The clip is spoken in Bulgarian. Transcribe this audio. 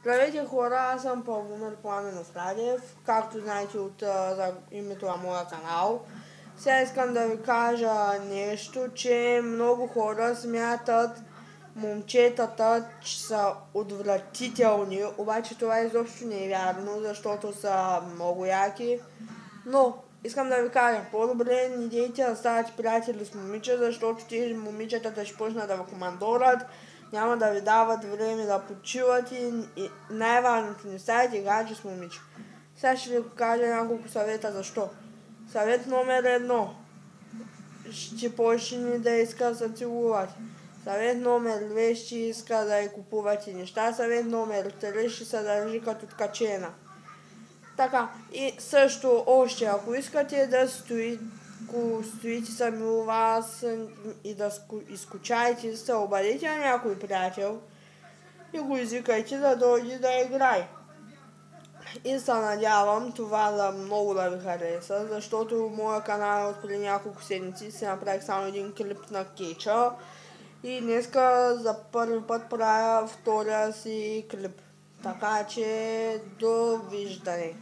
Здравейте хора, аз съм Пълномир Пламен Острадев, както знаете от името на моя канал. Сега искам да ви кажа нещо, че много хора смятат момчетата, че са отвратителни, обаче това изобщо не е вярно, защото са много яки. Но искам да ви кажа, по-добре не дейте да ставате приятели с момичета, защото тези момичетата ще почнат да ви командорат, няма да ви дават време да почивате и най-важното, не ставайте гадже с момиче. Сега ще ви кажа няколко съвета защо. Съвет номер 1. Ще почне да иска да се целувате. Съвет номер 2. Ще иска да й купувате неща. Съвет номер 3. Ще се държи като ткачена. Така, и също още, ако искате да стоите сами у вас и да изкучаете, се обадите на някой приятел и го извикайте да дойде да играе. И се надявам това много да ви хареса, защото моя канал от преди няколко седмици се направих само един клип на Кеча и днеска за първи път правя втория си клип. Така че довиждане!